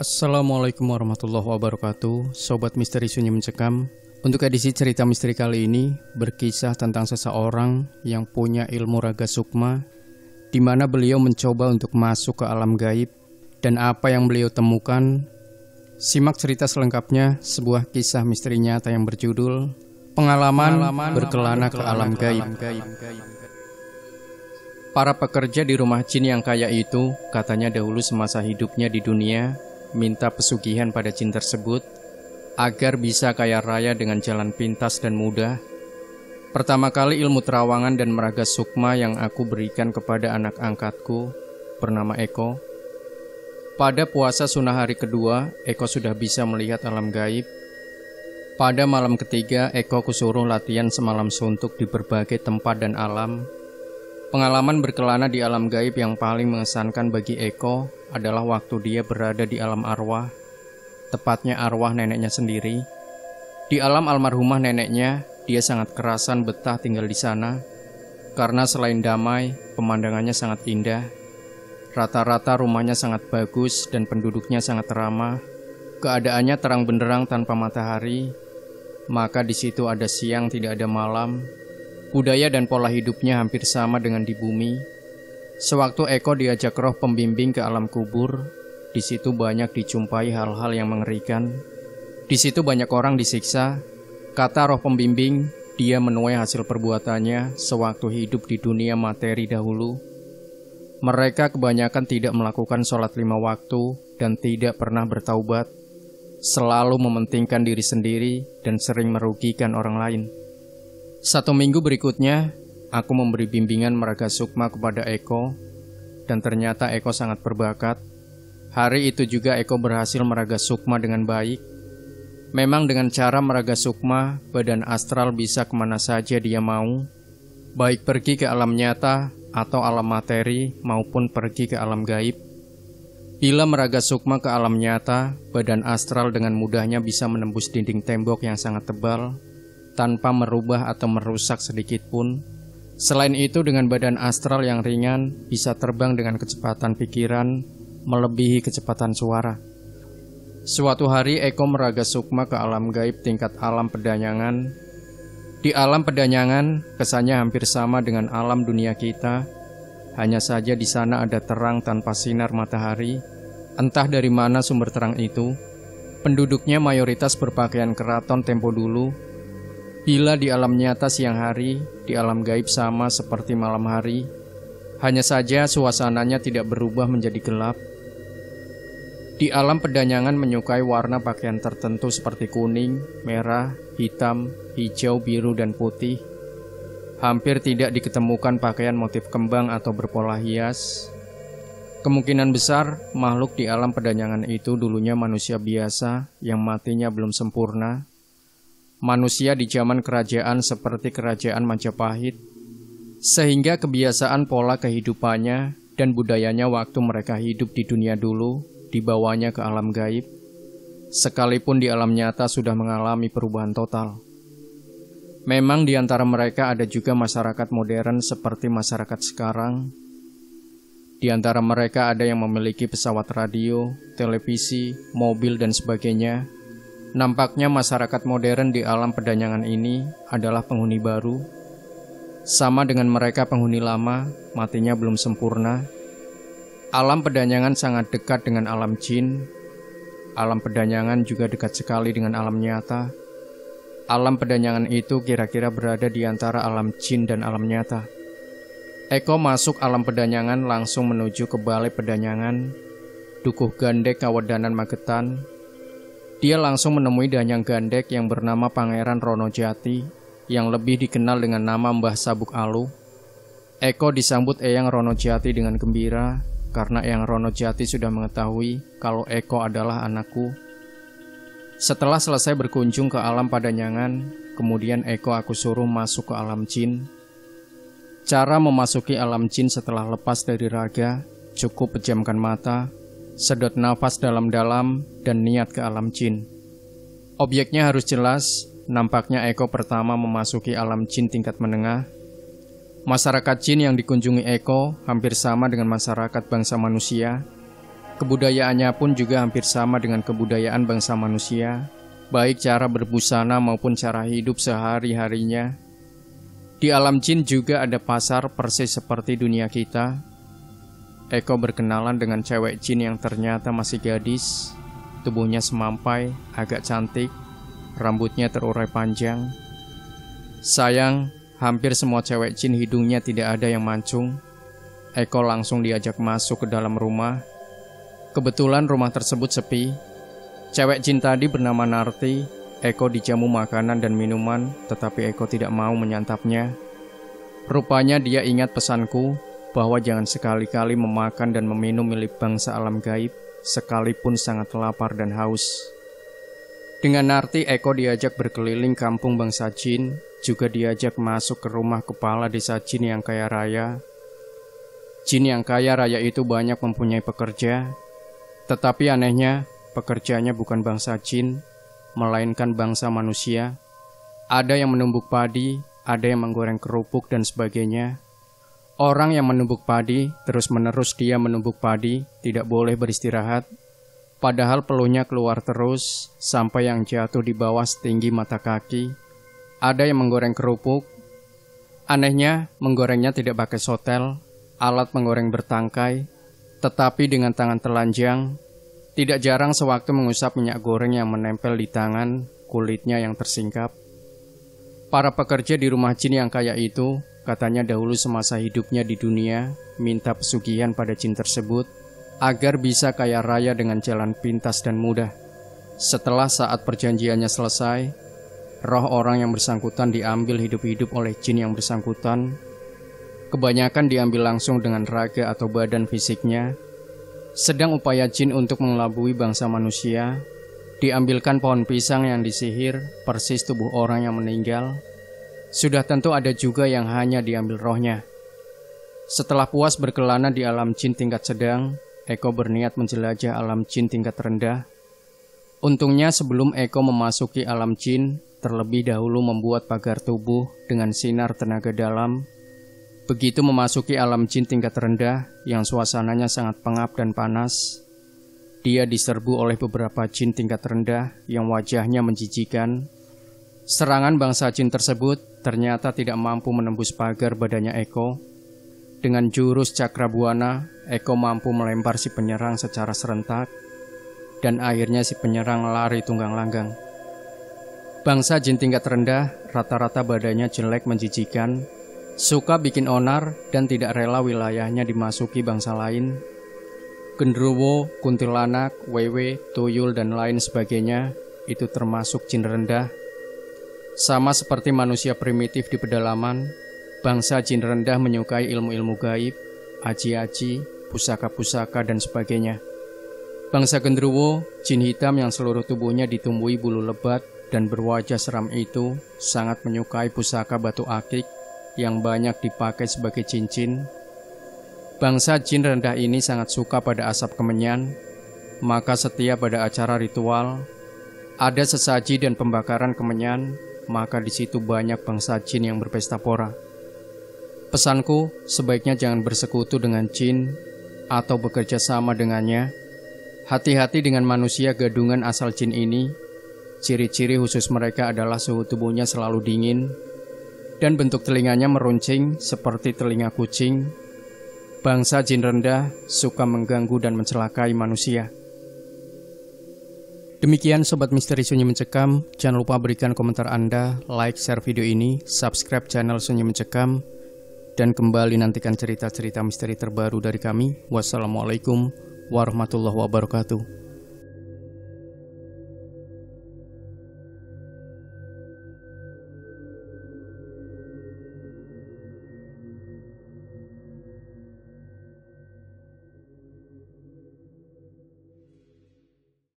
Assalamualaikum warahmatullahi wabarakatuh. Sobat Misteri Sunyi Mencekam. Untuk edisi cerita misteri kali ini berkisah tentang seseorang yang punya ilmu raga sukma, di mana beliau mencoba untuk masuk ke alam gaib. Dan apa yang beliau temukan? Simak cerita selengkapnya, sebuah kisah misteri nyata yang berjudul Pengalaman Berkelana ke Alam Gaib. Para pekerja di rumah jin yang kaya itu katanya dahulu semasa hidupnya di dunia minta pesugihan pada jin tersebut agar bisa kaya raya dengan jalan pintas dan mudah. Pertama kali ilmu terawangan dan meraga sukma yang aku berikan kepada anak angkatku bernama Eko. Pada puasa sunnah hari kedua, Eko sudah bisa melihat alam gaib. Pada malam ketiga, Eko kusuruh latihan semalam suntuk di berbagai tempat dan alam. Pengalaman berkelana di alam gaib yang paling mengesankan bagi Eko adalah waktu dia berada di alam arwah, tepatnya arwah neneknya sendiri. Di alam almarhumah neneknya, dia sangat kerasan betah tinggal di sana, karena selain damai, pemandangannya sangat indah. Rata-rata rumahnya sangat bagus dan penduduknya sangat ramah. Keadaannya terang benderang tanpa matahari, maka di situ ada siang tidak ada malam. Budaya dan pola hidupnya hampir sama dengan di bumi. Sewaktu Eko diajak roh pembimbing ke alam kubur, di situ banyak dijumpai hal-hal yang mengerikan. Di situ banyak orang disiksa. Kata roh pembimbing, dia menuai hasil perbuatannya sewaktu hidup di dunia materi dahulu. Mereka kebanyakan tidak melakukan sholat 5 waktu dan tidak pernah bertaubat, selalu mementingkan diri sendiri dan sering merugikan orang lain. 1 minggu berikutnya, aku memberi bimbingan meraga sukma kepada Eko, dan ternyata Eko sangat berbakat. Hari itu juga Eko berhasil meraga sukma dengan baik. Memang dengan cara meraga sukma, badan astral bisa kemana saja dia mau, baik pergi ke alam nyata atau alam materi maupun pergi ke alam gaib. Bila meraga sukma ke alam nyata, badan astral dengan mudahnya bisa menembus dinding tembok yang sangat tebal, tanpa merubah atau merusak sedikit pun. Selain itu, dengan badan astral yang ringan, bisa terbang dengan kecepatan pikiran melebihi kecepatan suara. Suatu hari Eko meraga sukma ke alam gaib tingkat alam pedanyangan. Di alam pedanyangan, kesannya hampir sama dengan alam dunia kita. Hanya saja di sana ada terang tanpa sinar matahari. Entah dari mana sumber terang itu. Penduduknya mayoritas berpakaian keraton tempo dulu. Bila di alam nyata siang hari, di alam gaib sama seperti malam hari. Hanya saja suasananya tidak berubah menjadi gelap. Di alam pedanyangan menyukai warna pakaian tertentu seperti kuning, merah, hitam, hijau, biru, dan putih. Hampir tidak diketemukan pakaian motif kembang atau berpola hias. Kemungkinan besar makhluk di alam pedanyangan itu dulunya manusia biasa yang matinya belum sempurna. Manusia di zaman kerajaan seperti kerajaan Majapahit, sehingga kebiasaan pola kehidupannya dan budayanya waktu mereka hidup di dunia dulu dibawanya ke alam gaib, sekalipun di alam nyata sudah mengalami perubahan total. Memang di antara mereka ada juga masyarakat modern seperti masyarakat sekarang. Di antara mereka ada yang memiliki pesawat radio, televisi, mobil, dan sebagainya. Nampaknya masyarakat modern di alam pedanyangan ini adalah penghuni baru. Sama dengan mereka penghuni lama, matinya belum sempurna. Alam pedanyangan sangat dekat dengan alam jin. Alam pedanyangan juga dekat sekali dengan alam nyata. Alam pedanyangan itu kira-kira berada di antara alam jin dan alam nyata. Eko masuk alam pedanyangan langsung menuju ke balai pedanyangan, Dukuh Gandek Kawedanan Magetan. Dia langsung menemui Danyang Gandek yang bernama Pangeran Ronojati, yang lebih dikenal dengan nama Mbah Sabuk Alu. Eko disambut Eyang Ronojati dengan gembira, karena Eyang Ronojati sudah mengetahui kalau Eko adalah anakku. Setelah selesai berkunjung ke alam pedanyangan, kemudian Eko aku suruh masuk ke alam jin. Cara memasuki alam jin setelah lepas dari raga, cukup pejamkan mata, sedot nafas dalam-dalam, dan niat ke alam jin. Objeknya harus jelas. Nampaknya Eko pertama memasuki alam jin tingkat menengah. Masyarakat jin yang dikunjungi Eko hampir sama dengan masyarakat bangsa manusia. Kebudayaannya pun juga hampir sama dengan kebudayaan bangsa manusia, baik cara berbusana maupun cara hidup sehari-harinya. Di alam jin juga ada pasar persis seperti dunia kita. Eko berkenalan dengan cewek jin yang ternyata masih gadis. Tubuhnya semampai, agak cantik, rambutnya terurai panjang. Sayang, hampir semua cewek jin hidungnya tidak ada yang mancung. Eko langsung diajak masuk ke dalam rumah. Kebetulan rumah tersebut sepi. Cewek jin tadi bernama Narti. Eko dijamu makanan dan minuman, tetapi Eko tidak mau menyantapnya. Rupanya dia ingat pesanku bahwa jangan sekali-kali memakan dan meminum milik bangsa alam gaib, sekalipun sangat lapar dan haus. Dengan Narti, Eko diajak berkeliling kampung bangsa jin, juga diajak masuk ke rumah kepala desa jin yang kaya raya. Jin yang kaya raya itu banyak mempunyai pekerja, tetapi anehnya pekerjanya bukan bangsa jin, melainkan bangsa manusia. Ada yang menumbuk padi, ada yang menggoreng kerupuk dan sebagainya. Orang yang menumbuk padi, terus-menerus dia menumbuk padi, tidak boleh beristirahat. Padahal peluhnya keluar terus, sampai yang jatuh di bawah setinggi mata kaki. Ada yang menggoreng kerupuk. Anehnya, menggorengnya tidak pakai sotel, alat menggoreng bertangkai, tetapi dengan tangan telanjang. Tidak jarang sewaktu mengusap minyak goreng yang menempel di tangan, kulitnya yang tersingkap. Para pekerja di rumah jin yang kaya itu, katanya dahulu semasa hidupnya di dunia, minta pesugihan pada jin tersebut, agar bisa kaya raya dengan jalan pintas dan mudah. Setelah saat perjanjiannya selesai, roh orang yang bersangkutan diambil hidup-hidup oleh jin yang bersangkutan. Kebanyakan diambil langsung dengan raga atau badan fisiknya. Sedang upaya jin untuk mengelabui bangsa manusia, diambilkan pohon pisang yang disihir persis tubuh orang yang meninggal. Sudah tentu ada juga yang hanya diambil rohnya. Setelah puas berkelana di alam jin tingkat sedang, Eko berniat menjelajah alam jin tingkat rendah. Untungnya sebelum Eko memasuki alam jin, terlebih dahulu membuat pagar tubuh dengan sinar tenaga dalam. Begitu memasuki alam jin tingkat rendah yang suasananya sangat pengap dan panas, dia diserbu oleh beberapa jin tingkat rendah yang wajahnya menjijikan. Serangan bangsa jin tersebut ternyata tidak mampu menembus pagar badannya Eko. Dengan jurus Cakrabuana, Eko mampu melempar si penyerang secara serentak, dan akhirnya si penyerang lari tunggang langgang. Bangsa jin tingkat rendah rata-rata badannya jelek menjijikan, suka bikin onar dan tidak rela wilayahnya dimasuki bangsa lain. Gendruwo, kuntilanak, wewe, tuyul dan lain sebagainya itu termasuk jin rendah. Sama seperti manusia primitif di pedalaman, bangsa jin rendah menyukai ilmu-ilmu gaib, aji-aji, pusaka-pusaka dan sebagainya. Bangsa gendruwo, jin hitam yang seluruh tubuhnya ditumbuhi bulu lebat dan berwajah seram itu sangat menyukai pusaka batu akik yang banyak dipakai sebagai cincin. Bangsa jin rendah ini sangat suka pada asap kemenyan, maka setiap pada acara ritual, ada sesaji dan pembakaran kemenyan, maka di situ banyak bangsa jin yang berpesta pora. Pesanku, sebaiknya jangan bersekutu dengan jin atau bekerja sama dengannya. Hati-hati dengan manusia gadungan asal jin ini. Ciri-ciri khusus mereka adalah suhu tubuhnya selalu dingin, dan bentuk telinganya meruncing seperti telinga kucing. Bangsa jin rendah suka mengganggu dan mencelakai manusia. Demikian Sobat Misteri Sunyi Mencekam. Jangan lupa berikan komentar Anda, like, share video ini, subscribe channel Sunyi Mencekam, dan kembali nantikan cerita-cerita misteri terbaru dari kami. Wassalamualaikum warahmatullahi wabarakatuh.